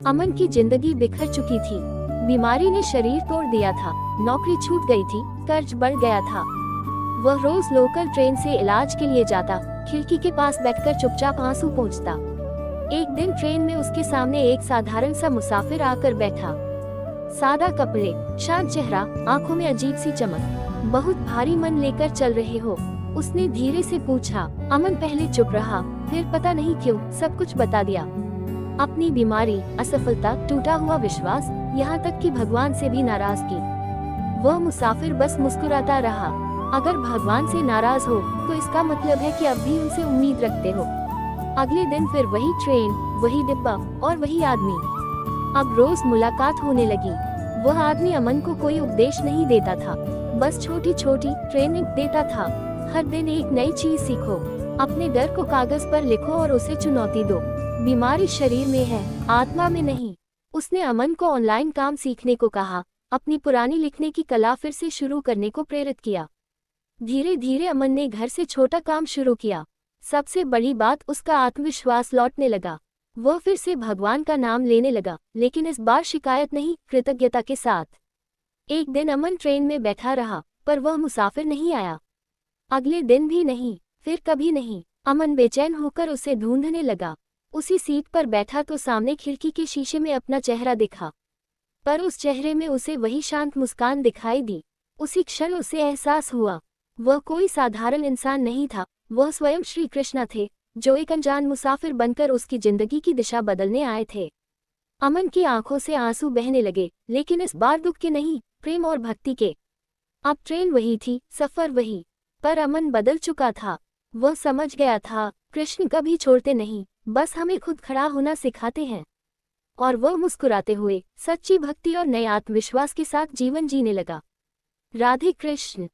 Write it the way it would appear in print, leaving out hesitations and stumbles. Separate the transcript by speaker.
Speaker 1: अमन की जिंदगी बिखर चुकी थी। बीमारी ने शरीर तोड़ दिया था, नौकरी छूट गई थी, कर्ज बढ़ गया था। वह रोज लोकल ट्रेन से इलाज के लिए जाता, खिड़की के पास बैठकर चुपचाप आंसू पोंछता। एक दिन ट्रेन में उसके सामने एक साधारण सा मुसाफिर आकर बैठा। सादा कपड़े, शांत चेहरा, आंखों में अजीब सी चमक। बहुत भारी मन लेकर चल रहे हो? उसने धीरे से पूछा। अमन पहले चुप रहा, फिर पता नहीं क्यों सब कुछ बता दिया। अपनी बीमारी, असफलता, टूटा हुआ विश्वास, यहाँ तक कि भगवान से भी नाराजगी। वह मुसाफिर बस मुस्कुराता रहा। अगर भगवान से नाराज हो तो इसका मतलब है कि अब भी उनसे उम्मीद रखते हो। अगले दिन फिर वही ट्रेन, वही डिब्बा और वही आदमी। अब रोज मुलाकात होने लगी। वह आदमी अमन को कोई उपदेश नहीं देता था, बस छोटी छोटी ट्रेनिंग देता था। हर दिन एक नई चीज सीखो, अपने डर को कागज पर लिखो और उसे चुनौती दो। बीमारी शरीर में है, आत्मा में नहीं। उसने अमन को ऑनलाइन काम सीखने को कहा, अपनी पुरानी लिखने की कला फिर से शुरू करने को प्रेरित किया। धीरे धीरे अमन ने घर से छोटा काम शुरू किया। सबसे बड़ी बात, उसका आत्मविश्वास लौटने लगा। वह फिर से भगवान का नाम लेने लगा, लेकिन इस बार शिकायत नहीं, कृतज्ञता के साथ। एक दिन अमन ट्रेन में बैठा रहा, पर वह मुसाफिर नहीं आया। अगले दिन भी नहीं, फिर कभी नहीं। अमन बेचैन होकर उसे ढूंढने लगा। उसी सीट पर बैठा तो सामने खिड़की के शीशे में अपना चेहरा दिखा, पर उस चेहरे में उसे वही शांत मुस्कान दिखाई दी। उसी क्षण उसे एहसास हुआ, वह कोई साधारण इंसान नहीं था, वह स्वयं श्री कृष्ण थे, जो एक अनजान मुसाफिर बनकर उसकी जिंदगी की दिशा बदलने आए थे। अमन की आंखों से आंसू बहने लगे, लेकिन इस बार दुख के नहीं, प्रेम और भक्ति के। अब ट्रेन वही थी, सफर वही, पर अमन बदल चुका था। वह समझ गया था, कृष्ण कभी छोड़ते नहीं, बस हमें खुद खड़ा होना सिखाते हैं। और वह मुस्कुराते हुए, सच्ची भक्ति और नए आत्मविश्वास के साथ जीवन जीने लगा। राधे कृष्ण।